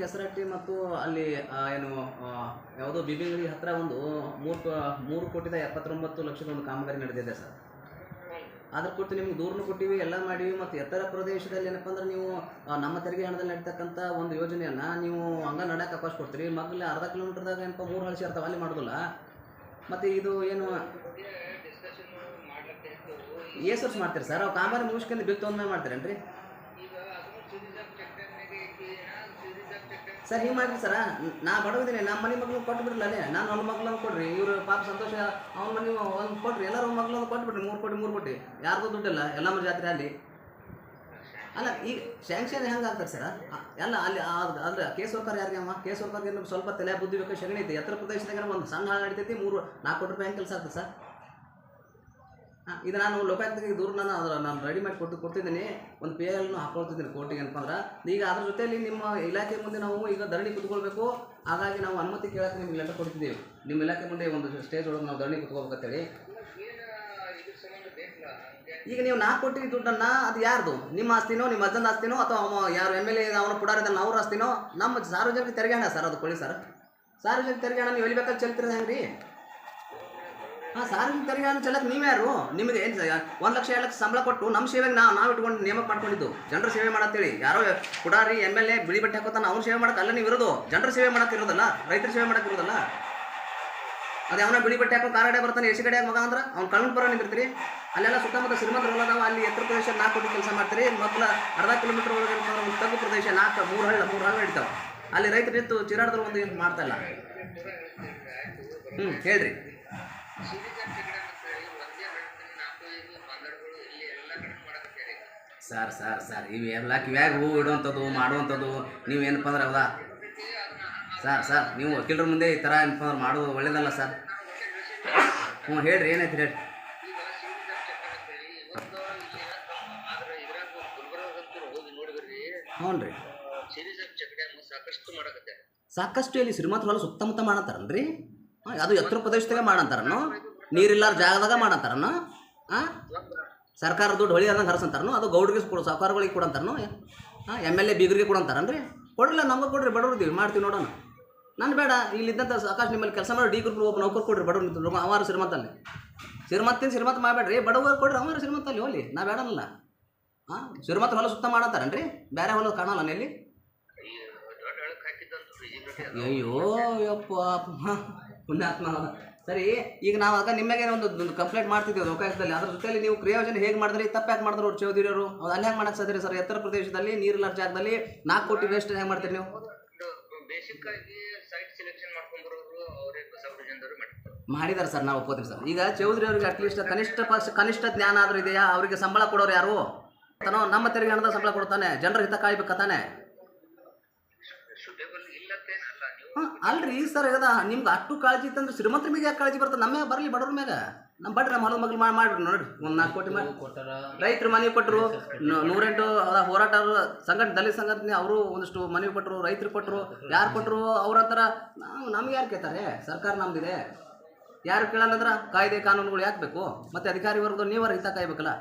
ಕೆಸರಟ್ಟಿ ಮತ್ತು ಅಲ್ಲಿ ಏನು ಯಾವುದೋ ಬಿಬಿಂಗಡಿ ಹತ್ತಿರ ಒಂದು 3,79,00,000 ಒಂದು ಕಾಮಗಾರಿ ನಡೆದಿದೆ ಸರ್. ಅದ್ರ ಕುರಿತು ನಿಮ್ಗೆ ದೂರನ್ನು ಕೊಟ್ಟಿವಿ, ಎಲ್ಲ ಮಾಡಿವಿ. ಮತ್ತು ಎತ್ತರ ಪ್ರದೇಶದಲ್ಲಿ ಏನಪ್ಪ ಅಂದ್ರೆ ನೀವು ನಮ್ಮ ತೆರಿಗೆ ಹಣದಲ್ಲಿ ನಡೀತಕ್ಕಂಥ ಒಂದು ಯೋಜನೆಯನ್ನು ನೀವು ಹಂಗೆ ನಡೆಯೋಕೆ ಅವಕಾಶ ಕೊಡ್ತೀರಿ. ಮಗಲೇ ಅರ್ಧ ಕಿಲೋಮೀಟ್ರ್ದಾಗ ಏನಪ್ಪ 3 ಹಳ್ಳಿ ಸೇರ್ತಾವೆ, ಅಲ್ಲಿ ಮಾಡೋದಿಲ್ಲ. ಮತ್ತು ಇದು ಏನು ಏಸರ್ಸ್ ಮಾಡ್ತೀರಿ ಸರ್? ಅವು ಕಾಮಗಾರಿ ಮುಗಿಸ್ಕೊಂಡು ಬಿಲ್ ತೊಗೊಂಡ್ಮೇಲೆ ಮಾಡ್ತೀರೇನ್ರಿ ಸರ್? ಹಿಂಗೆ ಮಾಡಿರಿ ಸರ, ನಾ ಬಡವಿದ್ದೀನಿ, ನಮ್ಮ ಮನೆ ಮಗಳು ಕೊಟ್ಟು ಬಿಡ್ರಲ್ಲ ಅಲ್ಲೇ. ನಾನು ಒಂದು ಮಗಳನ್ನ ಕೊಡ್ರಿ, ಇವರು ಪಾಪ ಸಂತೋಷ ಅವ್ನ ಮನೆ ಒಂದು ಕೊಟ್ರಿ, ಎಲ್ಲರೂ ಒಂದು ಮಗಳನ್ನ ಕೊಟ್ಬಿಡ್ರಿ. 3 ಕೋಟಿ ಯಾರ್ದು ದುಡ್ಡಿಲ್ಲ, ಎಲ್ಲಮ್ಮ ಜಾತ್ರೆ ಅಲ್ಲಿ ಅಲ್ಲ. ಈಗ ಸ್ಯಾಂಕ್ಷನ್ ಹೆಂಗೆ ಆಗ್ತಾರೆ ಸರ್? ಎಲ್ಲ ಅಲ್ಲಿ ಅಂದ್ರೆ ಕೇಸ್ ಸರ್ಕಾರ ಯಾರಿಗೆ ಕೇಸ್ ಸರ್ಕಾರಕ್ಕೆ ಸ್ವಲ್ಪ ತಲೆ ಬುದ್ಧಿ ಬೇಕು, ಶಗಣಿ ಐತಿ. ಎತ್ತರ ಪ್ರದೇಶದಾಗ ಒಂದು ಸಣ್ಣ ಹಾಳು ನಡೀತೈತಿ, 4 ಕೋಟಿ ರೂಪಾಯಿ ಹೆಂಗೆ ಕೆಲಸ ಆಗ್ತದೆ ಸರ್? ಇದು ನಾನು ಲೋಕಾಯುಕ್ತಕ್ಕೆ ದೂರ ನಾನು ರೆಡಿ ಮಾಡಿ ಕೊಡ್ತಿದ್ದೀನಿ. ಒಂದು PILನೂ ಹಾಕೊಳ್ತಿದ್ದೀನಿ ಕೋರ್ಟಿಗೆ. ಏನಪ್ಪ ಅಂದ್ರೆ ಈಗ ಅದ್ರ ಜೊತೆಯಲ್ಲಿ ನಿಮ್ಮ ಇಲಾಖೆ ಮುಂದೆ ನಾವು ಈಗ ಧರಣಿ ಕುತ್ಕೊಳ್ಬೇಕು. ಹಾಗಾಗಿ ನಾವು ಅನುಮತಿ ಕೇಳೋಕ್ಕೆ ನಿಮ್ಗೆ ಲೆಟರ್ ಕೊಡ್ತಿದ್ದೀವಿ. ನಿಮ್ಮ ಇಲಾಖೆ ಮುಂದೆ ಒಂದು ಸ್ಟೇಜ್ ಒಳಗೆ ನಾವು ಧರಣಿ ಕುತ್ಕೋಬೇಕಂತೇಳಿ. ಈಗ ನೀವು 4 ಕೋಟಿ ದುಡ್ಡನ್ನು ಅದು ಯಾರ್ದು? ನಿಮ್ಮ ಆಸ್ತಿನೋ, ನಿಮ್ಮ ಅಜ್ಜನ ಆಸ್ತಿನೋ, ಅಥವಾ ಯಾರು MLA ಅವನ ಪುಡಾರದಲ್ಲಿ ಅವ್ರ ಆಸ್ತಿನೋ? ನಮ್ಮ ಸಾರ್ವಜನಿಕ ತೆರಿಗೆ ಹಣ ಸರ್ ಅದು. ಕೊಡಿ ಸರ್, ಸಾರ್ವಜನಿಕ ತೆರಿಗೆ ಹಣ ನೀವು ಎಲ್ಲಿ ಬೇಕಾದ್ರೆ ಚೆಲ್ತಿರೋದು ಹೆಂಗೆ ರೀ? ಸಾರ್ವಜನಿಕ ತೆರಿಗೆ ಹಣ ಚೆಲ್ಲಕ್ಕೆ ನೀವು ಯಾರು? ನಿಮಗೆ ಏನು 1 ಲಕ್ಷ 2 ಲಕ್ಷ ಸಂಬಳ ಕೊಟ್ಟು ನಮ್ಮ ಸೇವೆಗೆ ನಾವು ಇಟ್ಕೊಂಡು ನೇಮಕ ಮಾಡ್ಕೊಂಡಿದ್ದು. ಜನರ ಸೇವೆ ಮಾಡತ್ತೇಳಿ. ಯಾರೋ ಪುಡಾರಿ MLA ಬಿಳಿ ಬಟ್ಟೆ ಹಾಕೋತಾನೆ, ಅವ್ನು ಸೇವೆ ಮಾಡೋಕೆ ಅಲ್ಲ ನೀವು ಇರೋದು. ಜನರ ಸೇವೆ ಮಾಡೋಕ್ಕಿರೋದಲ್ಲ, ರೈತರ ಸೇವೆ ಮಾಡೋಕ್ಕಿರೋದಲ್ಲ. ಅದು ಅವನ ಬಿಳಿ ಬಟ್ಟೆ ಹಾಕೊಂಡು ಕಾರಡೆ ಬರ್ತಾನೆ, ಎಸಿ ಕಡೆ ಮಗ ಅಂದ್ರೆ ಅವ್ನು ಕಳ್ಕೊಂಡು ಬರೋ ನಿಂತಿರ್ತೀರಿ. ಅಲ್ಲೆಲ್ಲ ಸುತ್ತಮುತ್ತ ಶ್ರೀಮಂತರು ಹೊಲದಾವ, ಅಲ್ಲಿ ಎತ್ತರ ಪ್ರದೇಶ 4 ಕೋಟಿ ಕೆಲಸ ಮಾಡ್ತೀರಿ. ಮಕ್ಕಳ ಅರ್ಧ ಕಿಲೋಮೀಟರ್ ಒಳಗೆ ಒಂದು ತಗ್ಗು ಪ್ರದೇಶ 3 ಹಳ್ಳಿ ಹಿಡಿತಾವೆ. ಅಲ್ಲಿ ರೈತರು ನಿಂತು ಚಿರಾಡಿದ್ರು ಒಂದು ಏನು ಮಾಡ್ತಾ ಇಲ್ಲ. ಹೇಳ್ರಿ ಸರ್ ಇವೆಲ್ಲ ಕಿವ್ಯಾಗ ಹೂವು ಇಡುವಂಥದ್ದು ಮಾಡುವಂಥದ್ದು ನೀವೇನಪ್ಪ ಅಂದ್ರೆ ಹೌದಾ ಸರ್? ನೀವು ವಕೀಲರ ಮುಂದೆ ಈ ಥರ ಏನಪ್ಪ ಅಂದ್ರೆ ಮಾಡೋದು ಒಳ್ಳೇದಲ್ಲ ಸರ್. ಹೇಳ್ರಿ ಏನೈತಿ ಹೇಳಿ. ಹ್ಞೂ ರೀ, ಸಾಕಷ್ಟು ಇಲ್ಲಿ ಶ್ರೀಮಂತರ ಹೊಲ ಸುತ್ತಮುತ್ತ ಮಾಡಂತಾರನ್ರಿ. ಅದು ಎತ್ತರ ಪ್ರದೇಶದಾಗ ಮಾಡಂತಾರನು, ನೀರಿಲ್ಲಾರ ಜಾಗದಾಗ ಮಾಡಂತಾರನು. ಸರ್ಕಾರ ದುಡ್ಡು ಹೊಳಿಯಾರ್ದಂಗೆ ಹರಸಂತಾರನು. ಅದು ಗೌಡ್ರಿಗೆ ಸಾಹುಕಾರಗಳಿಗೆ ಕೊಡಂತಾರನು. MLA ಬೀಗರಿಗೆ ಕೊಡಂತಾರನ್ರಿ. ಕೊಡ್ರಲ್ಲ, ನಮ್ಗೆ ಕೊಡ್ರಿ, ಬಡವ್ರದೀವಿ ಮಾಡ್ತೀವಿ ನೋಡೋಣ. ನಾನು ಬೇಡ, ಇಲ್ಲಿದ್ದಂಥ ಸಾಕಷ್ಟು ನಿಮ್ಮಲ್ಲಿ ಕೆಲಸ ಮಾಡಿ ಡಿ ಗ್ರೂಪ್ ಒಬ್ಬ ನೌಕರು ಕೊಡ್ರಿ, ಬಡವ್ರು ಅವಾರು ಶ್ರೀಮಂತಲ್ಲಿ. ಶ್ರೀಮಂತ ಮಾಡಬೇಡ್ರಿ, ಬಡವರು ಕೊಡ್ರಿ, ಅವಾರು ಶ್ರೀಮಂತಲ್ಲಿ ಹೋಲಿ. ನಾ ಬೇಡನಲ್ಲ. ಶ್ರೀಮಂತ ಹೊಲ ಸುತ್ತ ಮಾಡಂತಾರನ್ರಿ, ಬೇರೆ ಹೊಲ ಕಾಣಲ್ಲ ಇಲ್ಲಿ. ಅಯ್ಯೋ ಯಪ್ಪ ಪುಣ್ಯಾತ್ಮ. ಸರಿ, ಈಗ ನಾವು ಆಗ ನಿಮಗೆ ಒಂದು ಕಂಪ್ಲೇಂಟ್ ಮಾಡ್ತಿದ್ದೀವಿ ಲೋಕಾಯುಕ್ತದಲ್ಲಿ. ಅದ್ರ ಜೊತೆಯಲ್ಲಿ ನೀವು ಕ್ರಿಯಾಯೋಜನೆ ಹೇಗೆ ಮಾಡಿದ್ರಿ, ತಪ್ಪು ಯಾಕೆ ಮಾಡಿದ್ರು ಅವ್ರು ಚೌಧರಿ ಅವರು? ಅದು ಅಲ್ಲಿ ಹೆಂಗೆ ಮಾಡಕ್ಕೆ ಸಾಧ್ಯ ಸರ್? ಎತ್ತರ ಪ್ರದೇಶದಲ್ಲಿ ನೀರಿಲ್ಲ ಜಾಗದಲ್ಲಿ 4 ಕೋಟಿ ವೇಸ್ಟ್ ಹೆಂಗೆ ಮಾಡ್ತೀರಿ ನೀವು? ಮಾಡಿದಾರೆ ಸರ್, ನಾವು ಒಪ್ಪೋತೀವಿ ಸರ್. ಈಗ ಚೌಧರಿ ಅವ್ರಿಗೆ ಅಟ್ಲೀಸ್ಟ್ ಕನಿಷ್ಠ ಜ್ಞಾನ ಆದರೂ ಇದೆಯಾ? ಅವರಿಗೆ ಸಂಬಳ ಕೊಡೋರು ಯಾರು? ನಮ್ಮ ತೆರಿಗೆ ಹಣದ ಸಂಬಳ ಕೊಡ್ತಾನೆ, ಜನರ ಹಿತ ಕಾಯ್ಬೇಕಾನೆ. ಅಲ್ರಿ ಸರ್, ನಿಮ್ಗೆ ಅಷ್ಟು ಕಾಳಜಿ ಇತ್ತಂದ್ರೆ ಶ್ರೀಮಂತರ ಮೇಲೆ ಯಾಕೆ ಕಾಳಜಿ ಬರ್ತದೆ? ನಮ್ಮ ಬರಲಿ, ಬಡವ್ರ ಮ್ಯಾಗ. ನಮ್ಮ ಬಡ್ರಿ, ನಮ್ಮ ಹೊಲದ ಮಗಳು ಮಾಡ್ರಿ ನೋಡ್ರಿ. ಒಂದು 4 ಕೋಟಿ ಮಾಡಿ ರೈತರು ಮನವಿ ಕೊಟ್ಟರು. 108 ಹೋರಾಟ ಸಂಘಟನೆ, ದಲಿತ ಸಂಘಟನೆ ಅವರು ಒಂದಷ್ಟು ಮನವಿ ಕೊಟ್ಟರು, ರೈತರು ಕೊಟ್ಟರು. ಯಾರು ಕೊಟ್ಟರು? ಅವ್ರ ಹತ್ರ ನಮ್ಗೆ ಯಾರು ಕೇಳ್ತಾರೆ? ಸರ್ಕಾರ ನಮ್ದಿದೆ, ಯಾರು ಕೇಳಲ್ಲಂದ್ರೆ ಕಾಯ್ದೆ ಕಾನೂನುಗಳು ಯಾಕೆ ಬೇಕು? ಮತ್ತು ಅಧಿಕಾರಿ ವರ್ಗದವ್ರು ನೀವರ ಹಿತ ಕಾಯ್ಬೇಕಲ್ಲ.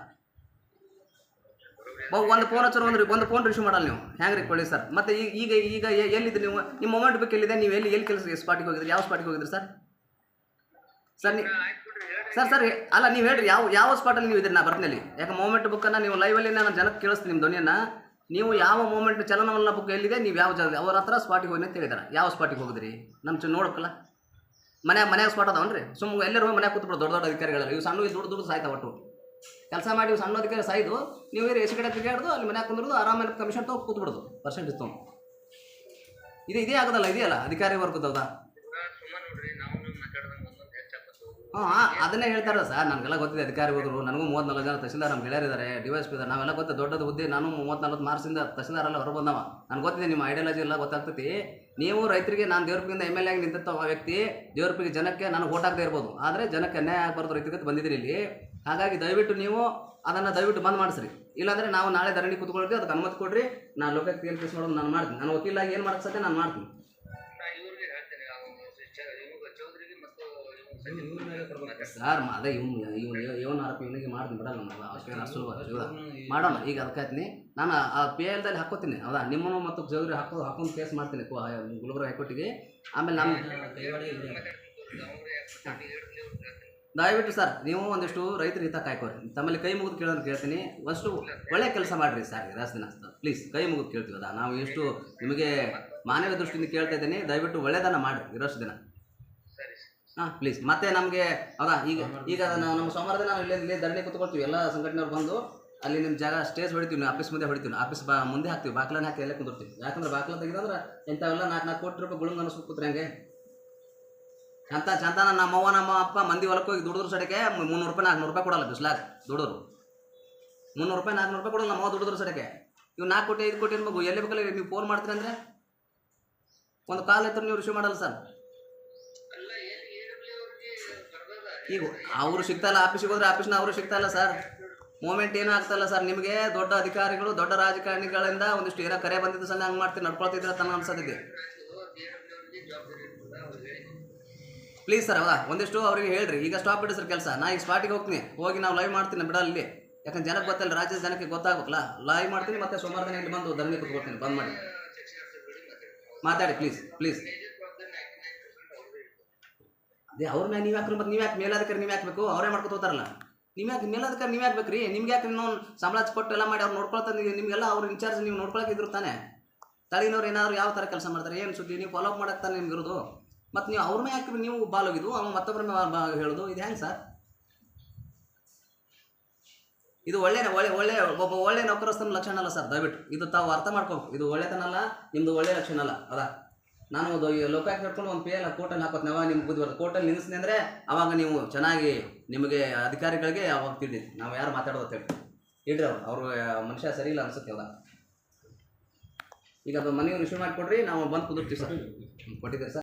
ಒಂದು ಫೋನ್ ಹಚ್ಚೋರು ಒಂದು ಫೋನ್ ರಿಸೀವ್ ಮಾಡಲ್ಲ ನೀವು, ಹೆಂಗೆ ಕೊಡಿ ಸರ್? ಮತ್ತು ಈಗ ಎಲ್ಲಿದ್ರಿ ನೀವು? ನಿಮ್ಮ ಮೊಮೆಂಟ್ ಬೇಕು ಎಲ್ಲಿದೆ? ನೀವು ಎಲ್ಲಿ ಕೆಲಸ ಸ್ಪಾಟಿಗೆ ಹೋಗಿದ್ರಿ? ಯಾವ ಸ್ಪಾಟಿಗೆ ಹೋಗಿದ್ರಿ ಸರ್? ಸರ್ ಅಲ್ಲ, ನೀವು ಹೇಳ್ರಿ ಯಾವ ಸ್ಪಾಟಲ್ಲಿ ನೀವು ಇದ್ರಿ? ನಾ ಬರ್ತೀನಿ. ಯಾಕೆ ಮೊಮೆಂಟ್ ಬುಕ್ಕನ್ನು ನೀವು ಲೈವಲ್ಲಿ ನಾನು ಜನಕ್ಕೆ ಕೇಳಿಸ್ತೀನಿ ನಿಮ್ಮ ಧ್ವನಿಯನ್ನು. ನೀವು ಯಾವ ಮೂಮೆಂಟ್ ಚಲನವಲನ ಬುಕ್ ಎಲ್ಲಿದೆ, ನೀವು ಯಾವ ಜಾಗ ಅವ್ರ ಹತ್ರ ಸ್ಪಾಟಿಗೆ ಹೋಗಿ ಅಂತ ಹೇಳಿದಾರೆ. ಯಾವ ಸ್ಪಾಟಿಗೆ ಹೋಗಿದ್ರಿ? ನಮ್ಮ ನೋಡೋಕ್ಕಲ್ಲ. ಮನ್ಯಾಗ ಸ್ಪಾಟ್ ಅದಾವನ್ರಿ? ಸುಮ್ಮನೆ ಎಲ್ಲರೂ ಮನ್ಯಾಗ ಕೂತ್ಬಿಡು. ದೊಡ್ಡ ಅಧಿಕಾರಿಗಳು ಇವು ಸಣ್ಣ ದುಡ್ಡು ಸಾಯ್ತಾವ. ಒಟ್ಟು ಕೆಲಸ ಮಾಡಿ ಸಣ್ಣ ಅಧಿಕಾರಿ ಸಾಯ್ದು ನೀವು ಎಸಿ ಕಡೆ ತಿರುಗಾಡ್ದು ಅಲ್ಲಿ ಮನ್ಯಾಗ ಕುಂದ್ರದು ಆರಾಮೇಲೆ ಕಮಿಷನ್ ತೊಗೊಂಡು ಕೂತ್ಬಿಡೋದು, ಪರ್ಸೆಂಟೇಜ್ ತೊಗೊಂಡು. ಇದೇ ಆಗೋದಲ್ಲ, ಇದೆಯಲ್ಲ ಅಧಿಕಾರಿ ವರ್ಗದೌದಾ? ಅದನ್ನೇ ಹೇಳ್ತಾರೆ ಸರ್. ನನಗೆಲ್ಲ ಗೊತ್ತಿದೆ, ಅಧಿಕಾರಿ ಹೋದ್ರು. ನನಗೂ 34 ಜನ ತಹಸೀಲ್ದಾರ್ ನಮ್ಮ ಗೆಳೆಯರಿದ್ದಾರೆ, DYSP ಇದ್ದಾರೆ. ನಾವೆಲ್ಲ ಗೊತ್ತೆ, ದೊಡ್ಡದು ಹುದ್ದೆ. ನಾನು 34 ಮಾರ್ಕ್ಸಿಂದ ತಹಸೀಲ್ದಾರೆಲ್ಲ ಹೊರ ಬಂದವ. ನನಗೆ ಗೊತ್ತಿದೆ ನಿಮ್ಮ ಐಡಿಯಾಲಜಿ ಎಲ್ಲ ಗೊತ್ತಾಗ್ತೈತಿ. ನೀವು ರೈತರಿಗೆ, ನಾನು ದೇವ್ರಪಿಂದ MLA ಆಗಿ ನಿಂತ ವ್ಯಕ್ತಿ, ದೇವ್ರಪಿಗೆ ಜನಕ್ಕೆ ನಾನು ಓಟ್ ಹಾಕದೇ ಇರ್ಬೋದು, ಆದರೆ ಜನಕ್ಕೆ ಅನ್ಯಾಯ ಆಗಬಾರ್ದು, ರೈತರಿಗೆ ಬಂದಿದ್ದೀರಿ ಇಲ್ಲಿ. ಹಾಗಾಗಿ ದಯವಿಟ್ಟು ನೀವು ಅದನ್ನು ದಯವಿಟ್ಟು ಬಂದ್ ಮಾಡಿಸ್ರಿ. ಇಲ್ಲಾಂದರೆ ನಾವು ನಾಳೆ ಧರಣಿ ಕೂತ್ಕೊಳ್ತೀವಿ. ಅದಕ್ಕೆ ಅನುಮತಿ ಕೊಡ್ರಿ. ನಾನು ಲೋಕಾಯುಕ್ತ ಏನು ಕೇಸ್ ಮಾಡೋದು ನಾನು ಮಾಡ್ತೀನಿ. ನಾನು ವಕೀಲಾಗಿ ಏನು ಮಾಡೋಕ್ಕೆ ಸಾಧ್ಯ ನಾನು ಮಾಡ್ತೀನಿ. ಸರ್ ಅದೇ ಇವನ್ ಆರೋಪ ಇವನಿಗೆ ಮಾಡ್ತೀನಿ ಬಿಡಲ್ಲ ನಾವು ಅಷ್ಟೇನು ಅಷ್ಟು ಮಾಡೋಣ. ಈಗ ಅದಕ್ಕಾಯ್ತೀನಿ ನಾನು ಆ ಪಿ ಎಲ್ದಲ್ಲಿ ಹಾಕೋತೀನಿ. ಹೌದಾ, ನಿಮ್ಮನ್ನು ಮತ್ತು ಜೋಗ್ರಿ ಹಾಕೊಂಡು ಕೇಸ್ ಮಾಡ್ತೀನಿ ಗುಲ್ಬರ್ಗ ಹೈಕೋರ್ಟಿಗೆ. ಆಮೇಲೆ ನಮ್ಮ ದಯವಿಟ್ಟು ಸರ್ ನೀವು ಒಂದಿಷ್ಟು ರೈತರ ಹಿತ ಕಾಯ್ಕೋರಿ. ತಮ್ಮಲ್ಲಿ ಕೈ ಮುಗಿದು ಕೇಳೋದು ಕೇಳ್ತೀನಿ. ಅಷ್ಟು ಒಳ್ಳೆ ಕೆಲಸ ಮಾಡಿರಿ ಸರ್ ರಾಜ್ ದಿನ ಪ್ಲೀಸ್. ಕೈ ಮುಗಿದು ಕೇಳ್ತೀವಿ. ಅದ ನಾವು ಎಷ್ಟು ನಿಮಗೆ ಮಾನವ ದೃಷ್ಟಿಯಿಂದ ಕೇಳ್ತಾ ಇದ್ದೀನಿ. ದಯವಿಟ್ಟು ಒಳ್ಳೆದನ್ನ ಮಾಡಿರಿ ಇರೋಷ್ಟು ದಿನ. ಹಾಂ ಪ್ಲೀಸ್. ಮತ್ತೆ ನಮಗೆ ಹೌದಾ ಈಗ ನಮ್ಮ ಸೋಮವಾರ ನಾವು ಇಲ್ಲೇ ಧರಣಿ ಕೂತ್ಕೊಳ್ತೀವಿ. ಎಲ್ಲ ಸಂಘಟನೆಯವ್ರು ಬಂದು ಅಲ್ಲಿ ನಿಮ್ಮ ಜಾಗ ಸ್ಟೇಜ್ ಹೊಡಿತೀವಿ. ನೀವು ಆಫೀಸ್ ಮುಂದೆ ಹೊಡಿತೀವಿ. ಆಫೀಸ್ ಮುಂದೆ ಹಾಕ್ತೀವಿ. ಬಾಕ್ಲನ್ನ ಹಾಕಿ ಎಲ್ಲ ಕುಂದಿರ್ತೀವಿ. ಯಾಕಂದ್ರೆ ಬಾಕ್ಲ ತೆಗೆದಂದ್ರೆ ಇಂಥವೆಲ್ಲ 4 ಕೋಟಿ ರೂಪಾಯಿ ಗುಳುಂಗ ಅನಿಸ್ಬೇಕು ಕೂತ್ರೆ ಹಂಗೆ ಚಂತಾನ ನಮ್ಮವ್ವ ನಮ್ಮ ಅಪ್ಪ ಮಂದಿ ಹೊಲಕ್ಕೆ ಹೋಗಿ ದುಡಿದ್ರು ಸಡಕ್ಕೆ 300 ರೂಪಾಯಿ 400 ರೂಪಾಯಿ ಕೊಡಲ್ಲ ಬಿಸ್ಲಾಗ ದುಡಿದ್ರು. 300 ರೂಪಾಯಿ 400 ರೂಪಾಯಿ ಕೊಡಲ್ಲ ನಮ್ಮವ್ವ ದುಡಿದ್ರು ಸಡಕ್ಕೆ. ಇವು 4 ಕೋಟಿ 5 ಕೋಟಿ ಮಗು ಎಲ್ಲಿ ಬೇಕಲ್ಲ ನೀವು ಫೋನ್ ಮಾಡ್ತೀರಿ ಅಂದರೆ ಒಂದು ಕಾಲ್ ಎತ್ತರ ನೀವು ರಿಸೀವ್ ಮಾಡಲ್ಲ ಸರ್. ಈಗ ಅವರು ಸಿಗ್ತಾಯಿಲ್ಲ. ಆಫೀಸಿಗೆ ಹೋದ್ರೆ ಆಫೀಸ್ನ ಅವರು ಸಿಗ್ತಾಯಿಲ್ಲ ಸರ್. ಮೂಮೆಂಟ್ ಏನೂ ಆಗ್ತಾಯಿಲ್ಲ ಸರ್. ನಿಮಗೆ ದೊಡ್ಡ ಅಧಿಕಾರಿಗಳು ದೊಡ್ಡ ರಾಜಕಾರಣಿಗಳಿಂದ ಒಂದಿಷ್ಟು ಏನೋ ಕರೆ ಬಂದಿದ್ದು ಸಲ ಹಂಗೆ ಮಾಡ್ತೀರಿ ನಡ್ಕೊಳ್ತಿದ್ರೆ ತನ್ನ ಅನ್ಸೋದಿದೆ. Please sir. ಹೌದಾ, ಒಂದಿಷ್ಟು ಅವ್ರಿಗೆ ಹೇಳ್ರಿ. ಈಗ ಸ್ಟಾಪ್ ಬಿಡಿ ಸರ್ ಕೆಲಸ. ನಾ ಈಗ ಸ್ಪಾಟಿಗೆ ಹೋಗಿ ನಾವು ಲೈವ್ ಮಾಡ್ತೀನಿ ಬಿಡಲ್ಲ ಇಲ್ಲಿ. ಯಾಕಂದ್ರೆ ಜನಕ್ಕೆ ಗೊತ್ತಲ್ಲ, ರಾಜ್ಯದ ಜನಕ್ಕೆ ಗೊತ್ತಾಗಬೇಕಲ್ಲ. ಲೈವ್ ಮಾಡ್ತೀನಿ. ಮತ್ತೆ ಸೋಮವಾರ ದಿನ ಇಲ್ಲಿ ಬಂದು ಧರಣಿ ಕೂತ್ಕೊಳ್ತೀನಿ. ಬಂದ್ ಮಾಡಿ ಮಾತಾಡಿ ಪ್ಲೀಸ್. ಅದೇ ಅವ್ರ ಮ್ಯಾಗ ನೀವು ಹಾಕ್ರಿ. ಮತ್ತೆ ನೀವು ಯಾಕೆ ಮೇಲಾಧಿಕಾರಿ ನೀವು ಹಾಕ್ಬೇಕು? ಅವರೇ ಮಾಡ್ಕೊತ ಹೋಗ್ತಾರಲ್ಲ. ನೀವು ಯಾಕೆ ಮೇಲಾಧಿಕಾರಿ ನೀವು ಯಾಕೆ ಬೇಕ್ರಿ? ನಿಮ್ಗೆ ಯಾಕೆ ಇನ್ನೊಂದು ಸಂಬಳ ಕೊಟ್ಟು ಎಲ್ಲ ಮಾಡಿ ಅವ್ರು ನೋಡ್ಕೊಳ್ತಾರೆ. ನಿಮಗೆಲ್ಲ ಅವ್ರ ಇನ್ಚಾರ್ಜ್ ನೀವು ನೋಡ್ಕೊಳಕ್ಕಿದ್ರು ತಾನೆ. ತಳಿನವ್ರು ಏನಾದ್ರು ಯಾವ ಥರ ಕೆಲಸ ಮಾಡ್ತಾರೆ ಏನು ಸುದ್ದಿ ನೀವು ಫಾಲೋ ಅಪ್ ಮಾಡಕ್ಕೆ ತಾನೆ ನಿಮ್ಗೆ ಇರೋದು. ಮತ್ತು ನೀವು ಅವ್ರ ಮೇಲೆ ಹಾಕಿ ನೀವು ಬಾಲೋಗಿದ್ದು ಅವ ಮತ್ತೊಬ್ಬರ ಮೇಲೆ ಹೇಳೋದು ಇದು ಹೆಂಗೆ ಸರ್? ಇದು ಒಳ್ಳೆ ನೌಕರಸ್ಥನ ಲಕ್ಷಣ ಅಲ್ಲ ಸರ್. ದಯವಿಟ್ಟು ಇದು ತಾವು ಅರ್ಥ ಮಾಡ್ಕೋಬೇಕು. ಇದು ಒಳ್ಳೆತನಲ್ಲ, ನಿಮ್ಮದು ಒಳ್ಳೆ ಲಕ್ಷಣ ಅಲ್ಲ. ಅದಾ ನಾನು ಲೋಕಾಯುಕ್ತ ಹಿಡ್ಕೊಂಡು ಒಂದು PL ಕೋರ್ಟಲ್ಲಿ ಹಾಕೋತೀನಿ. ಅವಾಗ ನಿಮ್ಗೆ ಬುದ್ಧಿ ಬರ್ತದೆ. ಕೋರ್ಟಲ್ಲಿ ನಿಲ್ಲಿಸ್ತೀನಿ ಅಂದರೆ ಅವಾಗ ನೀವು ಚೆನ್ನಾಗಿ ನಿಮಗೆ ಅಧಿಕಾರಿಗಳಿಗೆ ಅವಾಗ ತಿಳಿದೈತಿ ನಾವು ಯಾರು ಮಾತಾಡೋದು ಹೇಳಿ ಇಡ್ರಿ. ಅವರು ಮನುಷ್ಯ ಸರಿ ಇಲ್ಲ ಅನ್ಸುತ್ತೆ. ಅವಾಗ ಈಗ ಅದು ಮನೆಯವ್ರು ರಿಸೀವ್ ಮಾಡಿಕೊಡ್ರಿ. ನಾವು ಬಂದು ಕುದುರ್ತೀವಿ ಸರ್. ಕೊಟ್ಟಿದ್ದೀರಿ ಸರ್.